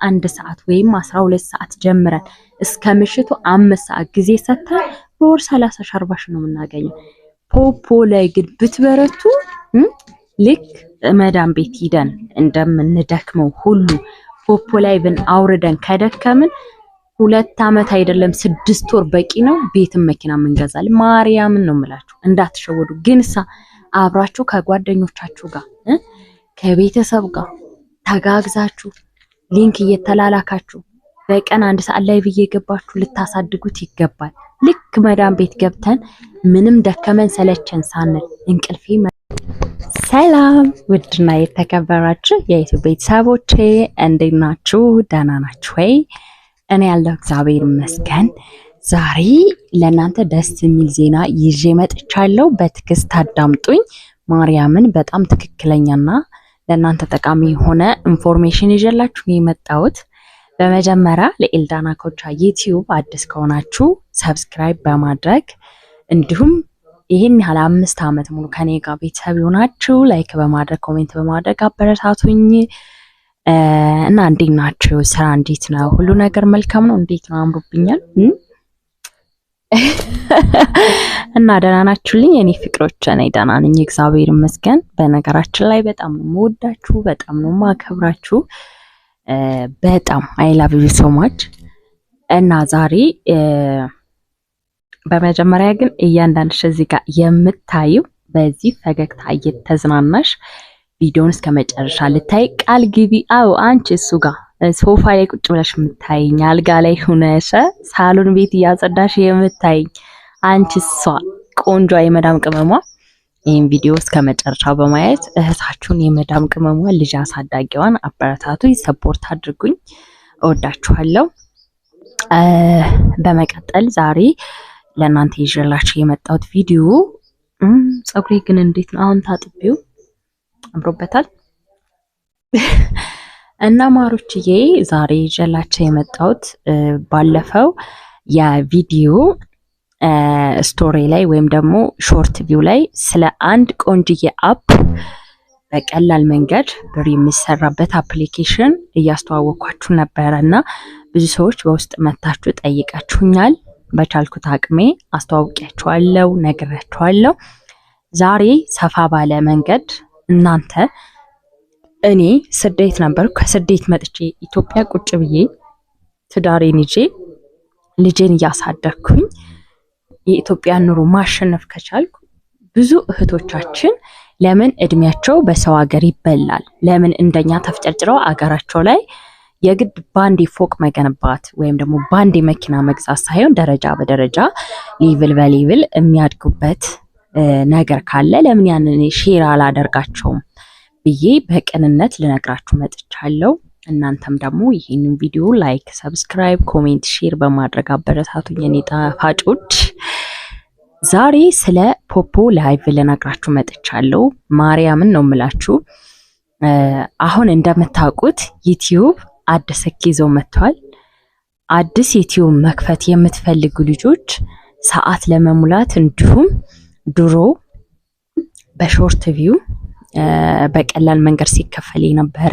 1 ሰዓት ወይም 12 ሰዓት ጀምረን እስከ ምሽቱ 5 ሰዓት ጊዜ ሰጥተን በወር 30 ሺህ 40 ሺህ ነው የምናገኘው። ፖፖ ላይ ግን ብትበረቱ ልክ መዳም ቤት ሂደን እንደምንደክመው ሁሉ ፖፖ ላይ አውርደን ከደከምን 2 ዓመት አይደለም 6 ወር በቂ ነው። ቤትም መኪና እንገዛለን። ማርያምን ነው የምላችሁ፣ እንዳትሸወዱ። ግንሳ አብራችሁ ከጓደኞቻችሁ ጋር ከቤተሰብ ጋር ተጋግዛችሁ ሊንክ እየተላላካችሁ በቀን 1 ሰዓት ላይ እየገባችሁ ልታሳድጉት ይገባል። ልክ መዳም ቤት ገብተን ምንም ደከመን ሰለቸን ሳንል እንቅልፌ ሰላም ውድና የተከበራችሁ የዩቲዩብ ቤተሰቦቼ እንዴት ናችሁ? ደህና ናችሁ ወይ? እኔ ያለው እግዚአብሔር ይመስገን። ዛሬ ለእናንተ ደስ የሚል ዜና ይዤ መጥቻለሁ። በትዕግስት አዳምጡኝ። ማርያምን በጣም ትክክለኛና ለእናንተ ጠቃሚ የሆነ ኢንፎርሜሽን ይዤላችሁ የመጣሁት። በመጀመሪያ ለኤልዳና ኮቻ ዩቲዩብ አዲስ ከሆናችሁ ሰብስክራይብ በማድረግ እንዲሁም ይሄን ያህል 5 ዓመት ሙሉ ከኔ ጋር ቤተሰብ ሆናችሁ ላይክ በማድረግ ኮሜንት በማድረግ አበረታቱኝ። እና እንዴት ናችሁ? ስራ እንዴት ነው? ሁሉ ነገር መልካም ነው? እንዴት ነው? አምሮብኛል እና ደህና ናችሁልኝ? እኔ ፍቅሮች ነኝ፣ ደህና ነኝ እግዚአብሔር ይመስገን። በነገራችን ላይ በጣም ነው የምወዳችሁ፣ በጣም ነው የማከብራችሁ። በጣም አይ ላቭ ዩ ሶ ማች። እና ዛሬ በመጀመሪያ ግን እያንዳንድሽ እዚህ ጋር የምታዩ በዚህ ፈገግታ እየተዝናናሽ ቪዲዮውን እስከ መጨረሻ ልታይ ቃል ግቢ። አው አንቺ እሱ ጋር ሶፋ ላይ ቁጭ ብለሽ የምታይኝ፣ አልጋ ላይ ሆነሽ ሳሎን ቤት እያጸዳሽ የምታይኝ አንቺ እሷ ቆንጆ የመዳም ቅመሟ ይሄን ቪዲዮ እስከ መጨረሻው በማየት እህታችሁን የመዳም ቅመሟ ልጅ አሳዳጊዋን አበረታቱኝ፣ ሰፖርት አድርጉኝ። እወዳችኋለሁ። በመቀጠል ዛሬ ለእናንተ ይዤላችሁ የመጣሁት ቪዲዮ ፀጉሬ ግን እንዴት ነው? አሁን ታጥቢው አምሮበታል። እና ማሮችዬ ዛሬ ይዤላችሁ የመጣሁት ባለፈው የቪዲዮ ስቶሪ ላይ ወይም ደግሞ ሾርት ቪው ላይ ስለ አንድ ቆንጅዬ አፕ በቀላል መንገድ ብር የሚሰራበት አፕሊኬሽን እያስተዋወቅኳችሁ ነበረና ብዙ ሰዎች በውስጥ መታችሁ ጠይቃችሁኛል። በቻልኩት አቅሜ አስተዋውቂያችኋለሁ፣ ነግራችኋለሁ። ዛሬ ሰፋ ባለ መንገድ እናንተ እኔ ስደት ነበርኩ፣ ከስደት መጥቼ ኢትዮጵያ ቁጭ ብዬ ትዳሬን ይዤ ልጄን እያሳደግኩኝ የኢትዮጵያን ኑሮ ማሸነፍ ከቻልኩ ብዙ እህቶቻችን ለምን እድሜያቸው በሰው ሀገር ይበላል? ለምን እንደኛ ተፍጨርጭረው አገራቸው ላይ የግድ ባንዴ ፎቅ መገንባት ወይም ደግሞ ባንዴ መኪና መግዛት ሳይሆን ደረጃ በደረጃ ሌቭል በሌቭል የሚያድጉበት ነገር ካለ ለምን ያንን ሼር አላደርጋቸውም ብዬ በቅንነት ልነግራችሁ መጥቻለሁ። እናንተም ደግሞ ይሄንን ቪዲዮ ላይክ፣ ሰብስክራይብ፣ ኮሜንት፣ ሼር በማድረግ አበረታቱኝ የኔ ጣፋጮች። ዛሬ ስለ ፖፖ ላይቭ ልነግራችሁ መጥቻለሁ። ማርያምን ነው የምላችሁ። አሁን እንደምታውቁት ዩቲዩብ አዲስ ይዞ መጥቷል። አዲስ ዩቲዩብ መክፈት የምትፈልጉ ልጆች ሰዓት ለመሙላት እንዲሁም ድሮ በሾርት ቪው በቀላል መንገድ ሲከፈል የነበረ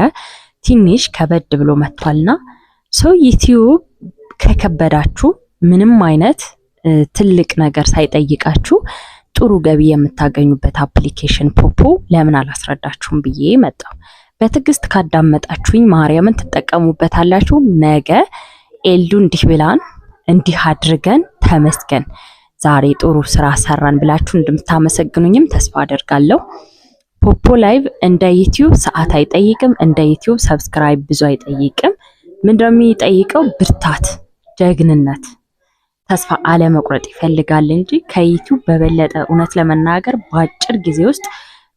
ትንሽ ከበድ ብሎ መጥቷልና ሰው ዩቲዩብ ከከበዳችሁ ምንም አይነት ትልቅ ነገር ሳይጠይቃችሁ ጥሩ ገቢ የምታገኙበት አፕሊኬሽን ፖፖ ለምን አላስረዳችሁም ብዬ መጣሁ። በትዕግስት ካዳመጣችሁኝ ማርያምን ትጠቀሙበታላችሁ። ነገ ኤልዱ እንዲህ ብላን እንዲህ አድርገን ተመስገን ዛሬ ጥሩ ስራ ሰራን ብላችሁ እንደምታመሰግኑኝም ተስፋ አደርጋለሁ። ፖፖ ላይቭ እንደ ዩቲዩብ ሰዓት አይጠይቅም፣ እንደ ዩቲዩብ ሰብስክራይብ ብዙ አይጠይቅም። ምንድነው የሚጠይቀው? ብርታት፣ ጀግንነት፣ ተስፋ አለመቁረጥ ይፈልጋል እንጂ ከዩቲዩብ በበለጠ እውነት ለመናገር በአጭር ጊዜ ውስጥ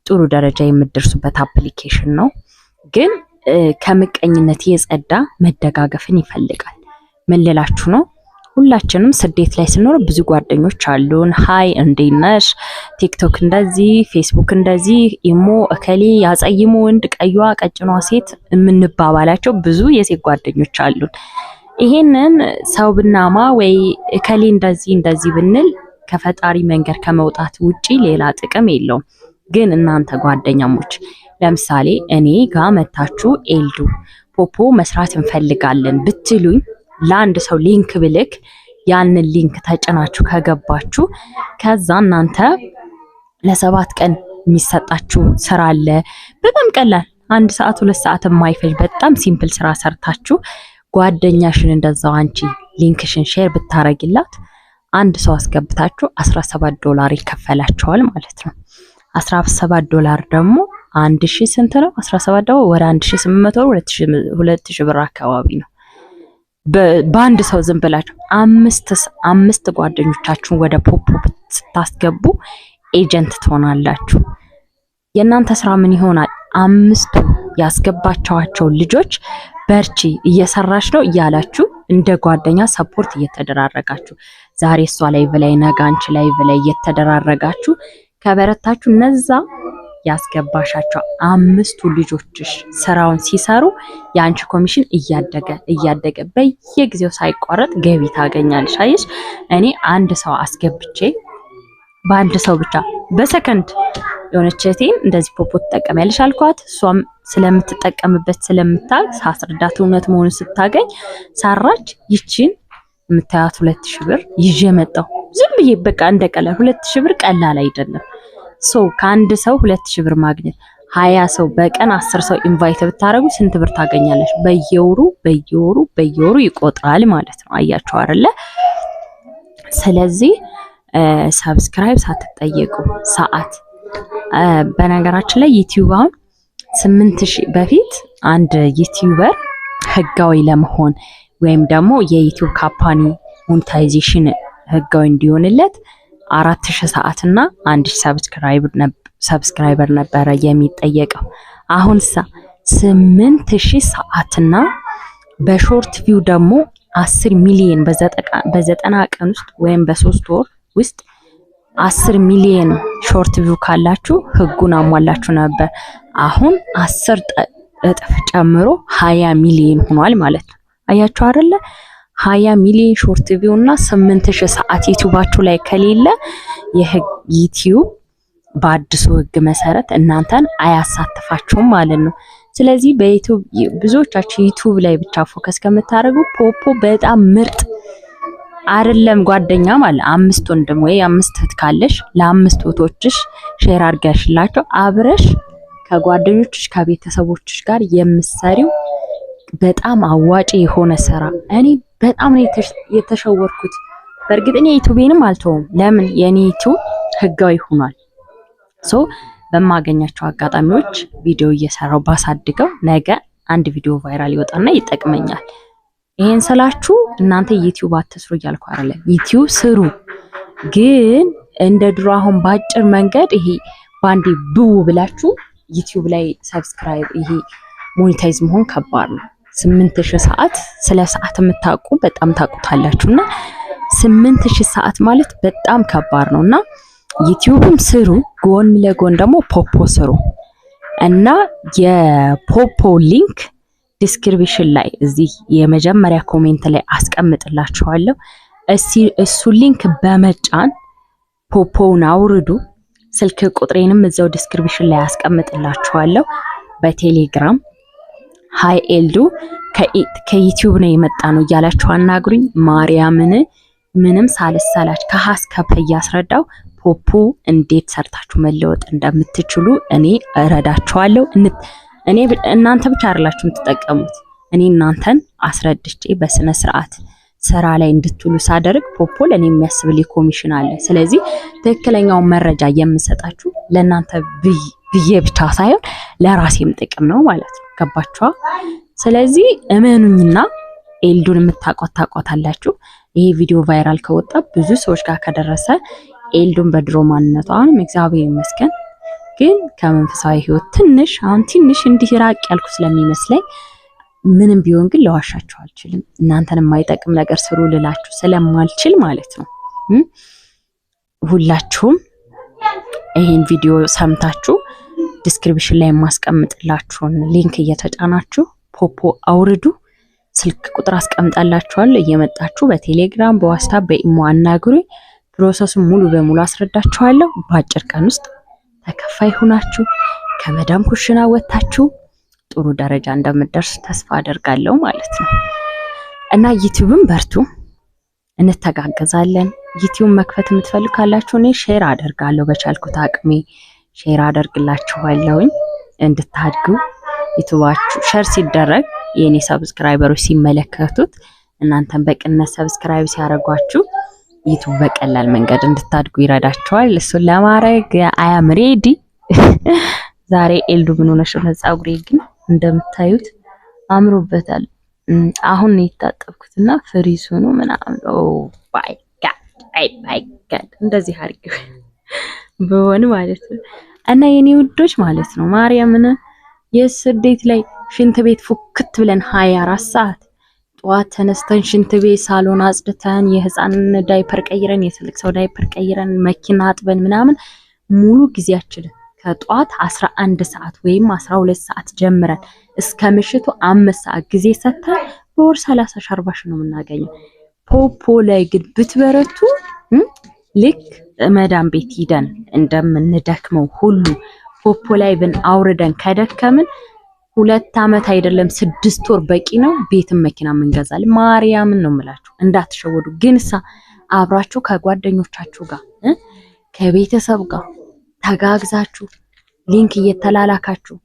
ጥሩ ደረጃ የምትደርሱበት አፕሊኬሽን ነው። ግን ከምቀኝነት የጸዳ መደጋገፍን ይፈልጋል። ምን ልላችሁ ነው? ሁላችንም ስደት ላይ ስንኖር ብዙ ጓደኞች አሉን። ሃይ እንዴት ነሽ? ቲክቶክ እንደዚህ፣ ፌስቡክ እንደዚህ፣ ኢሞ እከሌ ያጸይሙ ወንድ፣ ቀይዋ ቀጭኗ ሴት የምንባባላቸው ብዙ የሴት ጓደኞች አሉን። ይሄንን ሰው ብናማ ወይ እከሌ እንደዚህ እንደዚህ ብንል ከፈጣሪ መንገድ ከመውጣት ውጪ ሌላ ጥቅም የለውም። ግን እናንተ ጓደኛሞች ለምሳሌ እኔ ጋር መታችሁ ኤልዱ ፖፖ መስራት እንፈልጋለን ብትሉኝ ለአንድ ሰው ሊንክ ብልክ ያንን ሊንክ ተጭናችሁ ከገባችሁ ከዛ እናንተ ለ7 ቀን የሚሰጣችሁ ስራ አለ። በጣም ቀላል 1 ሰዓት 2 ሰዓት የማይፈጅ በጣም ሲምፕል ስራ ሰርታችሁ ጓደኛሽን እንደዛው አንቺ ሊንክሽን ሼር ብታረጊላት አንድ ሰው አስገብታችሁ $17 ይከፈላችኋል ማለት ነው። $17 ደግሞ 1000 ስንት ነው? 17 ወደ 1800 2000 ብር አካባቢ ነው። በአንድ ሰው ዝም ብላችሁ አምስት ጓደኞቻችሁን ወደ ፖፖ ስታስገቡ ኤጀንት ትሆናላችሁ። የእናንተ ስራ ምን ይሆናል? 5ቱ ያስገባቻቸው ልጆች በርቺ እየሰራሽ ነው እያላችሁ እንደ ጓደኛ ሰፖርት እየተደራረጋችሁ ዛሬ እሷ ላይ ብላይ ነገ አንቺ ላይ ብላይ እየተደራረጋችሁ ከበረታችሁ እነዛ ያስገባሻቸው 5ቱ ልጆችሽ ስራውን ሲሰሩ ያንቺ ኮሚሽን እያደገ በየጊዜው ሳይቋረጥ ገቢ ታገኛለሽ። አይሽ እኔ አንድ ሰው አስገብቼ በአንድ ሰው ብቻ በሰከንድ የሆነች እህቴን እንደዚህ ፖፖ ተጠቀሚያለሽ አልኳት። እሷም ስለምትጠቀምበት ስለምታውቅ ሳስረዳት እውነት መሆኑን ስታገኝ ሰራች። ይቺን የምታያት 2000 ብር ይዤ መጣሁ። ዝም ብዬ በቃ እንደቀላል 2000 ብር ቀላል አይደለም። ከአንድ ሰው 2000 ብር ማግኘት 20 ሰው በቀን 10 ሰው ኢንቫይት ብታረጉ ስንት ብር ታገኛለሽ? በየወሩ ይቆጥራል ማለት ነው። አያችሁ አይደለ? ስለዚህ ሰብስክራይብ ሳትጠየቁ ሰዓት በነገራችን ላይ ዩቲዩብ አሁን 8000 በፊት አንድ ዩቲዩበር ህጋዊ ለመሆን ወይም ደግሞ የዩቲዩብ ካምፓኒ ሞኔታይዜሽን ህጋዊ እንዲሆንለት 4000 ሰዓት እና 1000 ሰብስክራይበር ነበረ የሚጠየቀው። አሁን 8000 ሰዓት እና በሾርት ቪው ደግሞ 10 ሚሊዮን በ90 ቀን ውስጥ ወይም በ3 ወር ውስጥ 10 ሚሊዮን ሾርት ቪው ካላችሁ ህጉን አሟላችሁ ነበር። አሁን 10 እጥፍ ጨምሮ 20 ሚሊዮን ሆኗል ማለት ነው። አያችሁ አይደለ? 20 ሚሊዮን ሾርት ቪው እና 8000 ሰዓት ዩቲዩባችሁ ላይ ከሌለ ዩቲዩብ በአዲሱ ህግ መሰረት እናንተን አያሳትፋችሁም ማለት ነው። ስለዚህ በዩቲዩብ ብዙዎቻችሁ ዩቲዩብ ላይ ብቻ ፎከስ ከምታደርጉ ፖፖ በጣም ምርጥ አይደለም ጓደኛ ማለት 5 ወንድም ወይ 5 እህት ካለሽ ለ5 እህቶችሽ ሼር አድርገሽላቸው አብረሽ ከጓደኞችሽ ከቤተሰቦችሽ ጋር የምትሰሪው በጣም አዋጪ የሆነ ስራ። እኔ በጣም ነው የተሸወርኩት። በእርግጥ እኔ ዩቲዩብንም አልተውም። ለምን የኔ ዩቲዩብ ህጋዊ ሆኗል። በማገኛቸው አጋጣሚዎች ቪዲዮ እየሰራው ባሳድገው ነገ አንድ ቪዲዮ ቫይራል ይወጣና ይጠቅመኛል። ይሄን ስላችሁ እናንተ ዩቲዩብ አትስሩ እያልኩ አይደለም። ዩቲዩብ ስሩ፣ ግን እንደ ድሮ አሁን ባጭር መንገድ ይሄ ባንዴ ብው ብላችሁ ዩቲዩብ ላይ ሰብስክራይብ ይሄ ሞኔታይዝ መሆን ከባድ ነው። 8000 ሰዓት ስለ ሰዓት የምታውቁ በጣም ታውቁታላችሁና 8000 ሰዓት ማለት በጣም ከባድ ነውና ዩቲዩብም ስሩ፣ ጎን ለጎን ደግሞ ፖፖ ስሩ እና የፖፖ ሊንክ ዲስክሪፕሽን ላይ እዚህ የመጀመሪያ ኮሜንት ላይ አስቀምጥላችኋለሁ። እሱ ሊንክ በመጫን ፖፖውን አውርዱ። ስልክ ቁጥሬንም እዛው ዲስክሪፕሽን ላይ አስቀምጥላችኋለሁ። በቴሌግራም ሃይ ኤልዱ ከዩቲዩብ ነው የመጣ ነው እያላችሁ አናግሩኝ። ማርያምን ምንም ሳልሰላች ከሀስከፈ እያስረዳው ፖፖ እንዴት ሰርታችሁ መለወጥ እንደምትችሉ እኔ እረዳችኋለሁ። እናንተ ብቻ አይደላችሁ የምትጠቀሙት። እኔ እናንተን አስረድቼ በስነ ስርዓት ስራ ላይ እንድትሉ ሳደርግ ፖፖ ለኔ የሚያስብል ኮሚሽን አለ። ስለዚህ ትክክለኛው መረጃ የምሰጣችሁ ለእናንተ ብዬ ብቻ ሳይሆን ለራሴም ጥቅም ነው ማለት ነው። ገባችኋ? ስለዚህ እመኑኝና ኤልዱን የምታቋታላችሁ። ይሄ ቪዲዮ ቫይራል ከወጣ ብዙ ሰዎች ጋር ከደረሰ ኤልዱን በድሮ ማንነቷ አሁንም እግዚአብሔር ይመስገን ግን ከመንፈሳዊ ህይወት ትንሽ እንዲህ ራቅ ያልኩ ስለሚመስለኝ ምንም ቢሆን ግን ለዋሻችሁ አልችልም። እናንተን የማይጠቅም ነገር ስሩ ልላችሁ ስለማልችል ማለት ነው። ሁላችሁም ይሄን ቪዲዮ ሰምታችሁ ዲስክሪፕሽን ላይ ማስቀምጥላችሁን ሊንክ እየተጫናችሁ ፖፖ አውርዱ። ስልክ ቁጥር አስቀምጣላችኋለሁ። እየመጣችሁ በቴሌግራም በዋትስአፕ በኢሞ አናግሩኝ። ፕሮሰሱን ሙሉ በሙሉ አስረዳችኋለሁ። በአጭር ቀን ውስጥ ተከፋይ ሆናችሁ ከመዳም ኩሽና ወጣችሁ ጥሩ ደረጃ እንደምትደርስ ተስፋ አደርጋለሁ ማለት ነው። እና ዩቲዩብን በርቱ፣ እንተጋገዛለን። ዩቲዩብ መክፈት የምትፈልጉ ካላችሁ እኔ ሼር አደርጋለሁ፣ በቻልኩት አቅሜ ሼር አደርግላችኋለሁኝ እንድታድጉ። ዩቲዩባችሁ ሼር ሲደረግ የኔ ሰብስክራይበሮች ሲመለከቱት እናንተን በቅነት ሰብስክራይብ ሲያደርጓችሁ ዩቲዩብ በቀላል መንገድ እንድታድጉ ይረዳችኋል። እሱን ለማድረግ አያም ሬዲ። ዛሬ ኤልዱ ምን ሆነሽ ነው? ፀጉሬ ግን እንደምታዩት አምሮበታል። አሁን ነው የታጠብኩትና ፍሪዝ ሆኖ ምናምን ባይ ጋድ እንደዚህ አድርገው በሆነ ማለት ነው። እና የኔ ውዶች ማለት ነው ማርያምን የስደት ላይ ሽንት ቤት ፉክት ብለን 24 ሰዓት ጧት ተነስተን ሽንት ቤት ሳሎን አጽድተን የህፃን ዳይፐር ቀይረን የትልቅ ሰው ዳይፐር ቀይረን መኪና አጥበን ምናምን ሙሉ ጊዜያችን ከጧት 11 ሰዓት ወይም 12 ሰዓት ጀምረን እስከ ምሽቱ 5 ሰዓት ጊዜ ሰተን በወር 30-40 ነው የምናገኘው። ፖፖ ላይ ግን ብትበረቱ ልክ መዳም ቤት ሂደን እንደምንደክመው ሁሉ ፖፖ ላይ ብን አውርደን ከደከምን 2 አመት አይደለም 6 ወር በቂ ነው። ቤትም መኪና መንገዛል። ማርያምን ነው የምላችሁ እንዳትሸወዱ። ግንሳ አብራችሁ ከጓደኞቻችሁ ጋር ከቤተሰብ ጋር ተጋግዛችሁ ሊንክ እየተላላካችሁ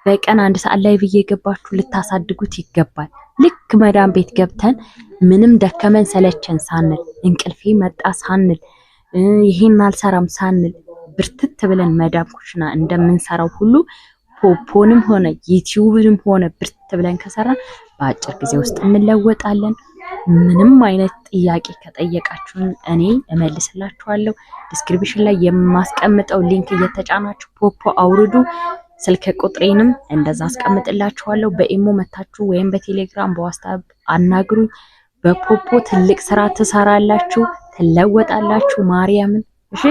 በቀን 1 ሰዓት ላይ እየገባችሁ ልታሳድጉት ይገባል። ልክ መዳም ቤት ገብተን ምንም ደከመን ሰለቸን ሳንል እንቅልፌ መጣ ሳንል ይሄን አልሰራም ሳንል ብርትት ብለን መዳም ኩሽና እንደምንሰራው ሁሉ ፖፖንም ሆነ ዩቲዩብንም ሆነ ብርት ብለን ከሰራ በአጭር ጊዜ ውስጥ እንለወጣለን። ምንም አይነት ጥያቄ ከጠየቃችሁን እኔ እመልስላችኋለሁ። ዲስክሪፕሽን ላይ የማስቀምጠው ሊንክ እየተጫናችሁ ፖፖ አውርዱ። ስልክ ቁጥሬንም እንደዛ አስቀምጥላችኋለሁ። በኢሞ መታችሁ ወይም በቴሌግራም በዋትስአፕ አናግሩኝ። በፖፖ ትልቅ ስራ ትሰራላችሁ፣ ትለወጣላችሁ። ማርያምን እሺ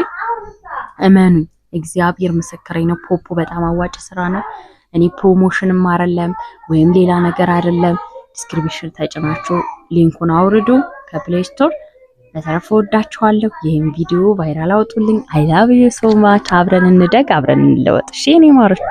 እመኑኝ፣ እግዚአብሔር ምስክሬ ነው። ፖፖ በጣም አዋጭ ስራ ነው። እኔ ፕሮሞሽንም አይደለም ወይም ሌላ ነገር አይደለም። ዲስክሪፕሽን ተጭናችሁ ሊንኩን አውርዱ ከፕሌይ ስቶር። በተረፈ ወዳችኋለሁ። ይሄን ቪዲዮ ቫይራል አውጡልኝ። አይ ላቭ ዩ ሶ ማች። አብረን እንደግ፣ አብረን እንለወጥ። እሺ እኔ ማሮች